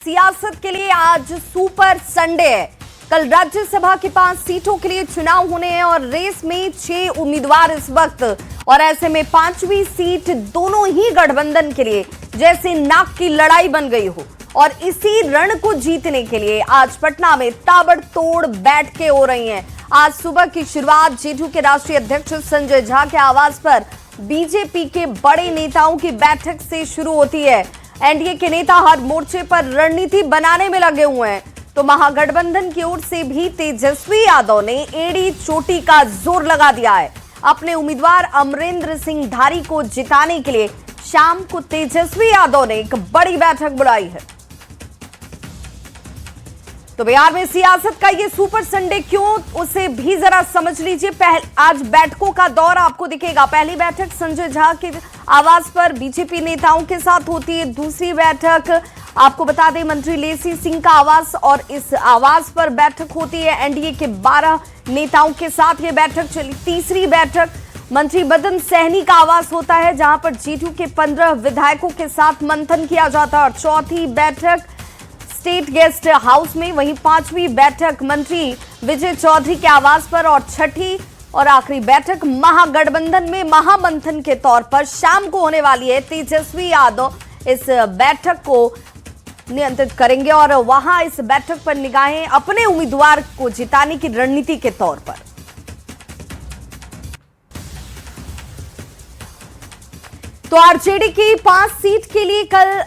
सियासत के लिए आज सुपर संडे है। कल राज्यसभा की 5 सीटों के लिए चुनाव होने हैं और रेस में 6 उम्मीदवार इस वक्त, और ऐसे में 5वीं सीट दोनों ही गठबंधन के लिए जैसे नाक की लड़ाई बन गई हो। और इसी रण को जीतने के लिए आज पटना में ताबड़तोड़ बैठकें हो रही हैं। आज सुबह की शुरुआत जेडीयू के राष्ट्रीय अध्यक्ष संजय झा के आवास पर बीजेपी के बड़े नेताओं की बैठक से शुरू होती है। एनडीए के नेता हर मोर्चे पर रणनीति बनाने में लगे हुए हैं, तो महागठबंधन की ओर से भी तेजस्वी यादव ने एड़ी चोटी का जोर लगा दिया है। अपने उम्मीदवार अमरेंद्र सिंह धारी को जिताने के लिए शाम को तेजस्वी यादव ने एक बड़ी बैठक बुलाई है। तो बिहार में सियासत का ये सुपर संडे क्यों, उसे भी जरा समझ लीजिए। आज बैठकों का दौर आपको दिखेगा। पहली बैठक संजय झा के आवास पर बीजेपी नेताओं के साथ होती है। दूसरी बैठक आपको बता दें मंत्री लेसी सिंह का आवास, और इस आवास पर बैठक होती है एनडीए के 12 नेताओं के साथ ये बैठक चली। तीसरी बैठक मंत्री मदन सहनी का आवास होता है, जहां पर जेडीयू के 15 विधायकों के साथ मंथन किया जाता है। और चौथी बैठक स्टेट गेस्ट हाउस में, वहीं 5वीं बैठक मंत्री विजय चौधरी के आवास पर, और छठी और आखिरी बैठक महागठबंधन में महामंथन के तौर पर शाम को होने वाली है। तेजस्वी यादव इस बैठक को नियंत्रित करेंगे और वहां इस बैठक पर निगाहें अपने उम्मीदवार को जिताने की रणनीति के तौर पर। तो आरजेडी की 5 सीट के लिए कल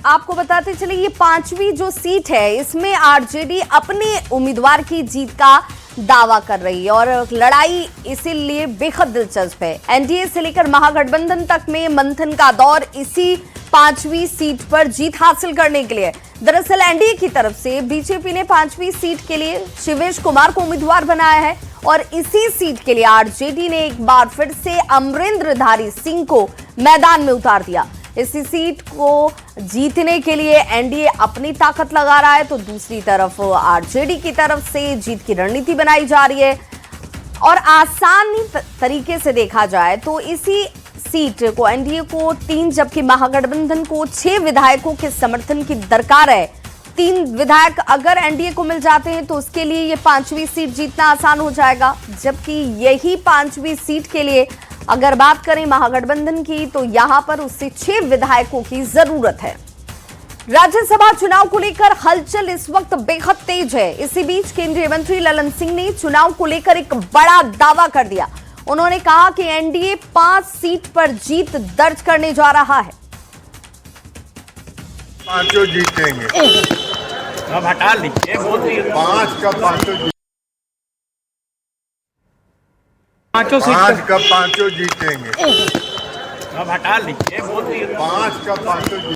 आपको बताते चले, ये 5वीं जो सीट है इसमें आरजेडी अपने उम्मीदवार की जीत का दावा कर रही है, और लड़ाई इसीलिए बेहद दिलचस्प है। एनडीए से लेकर महागठबंधन तक में मंथन का दौर इसी 5वीं सीट पर जीत हासिल करने के लिए। दरअसल एनडीए की तरफ से बीजेपी ने 5वीं सीट के लिए शिवेश कुमार को उम्मीदवार बनाया है, और इसी सीट के लिए आरजेडी ने एक बार फिर से अमरेंद्र धारी सिंह को मैदान में उतार दिया। इसी सीट को जीतने के लिए एनडीए अपनी ताकत लगा रहा है, तो दूसरी तरफ आरजेडी की तरफ से जीत की रणनीति बनाई जा रही है। और आसान तरीके से देखा जाए तो इसी सीट को एनडीए को 3 जबकि महागठबंधन को 6 विधायकों के समर्थन की दरकार है। 3 विधायक अगर एनडीए को मिल जाते हैं तो उसके लिए ये 5वीं सीट जीतना आसान हो जाएगा, जबकि यही 5वीं सीट के लिए अगर बात करें महागठबंधन की तो यहां पर उससे 6 विधायकों की जरूरत है। राज्यसभा चुनाव को लेकर हलचल इस वक्त बेहद तेज है। इसी बीच केंद्रीय मंत्री ललन सिंह ने चुनाव को लेकर एक बड़ा दावा कर दिया। उन्होंने कहा कि एनडीए 5 सीट पर जीत दर्ज करने जा रहा है। 5 जीतेंगे। अब हटा लीजिए, 5 का 5 5 का 5 जीतेंगे। अब हटा लीजिए, 5 का 5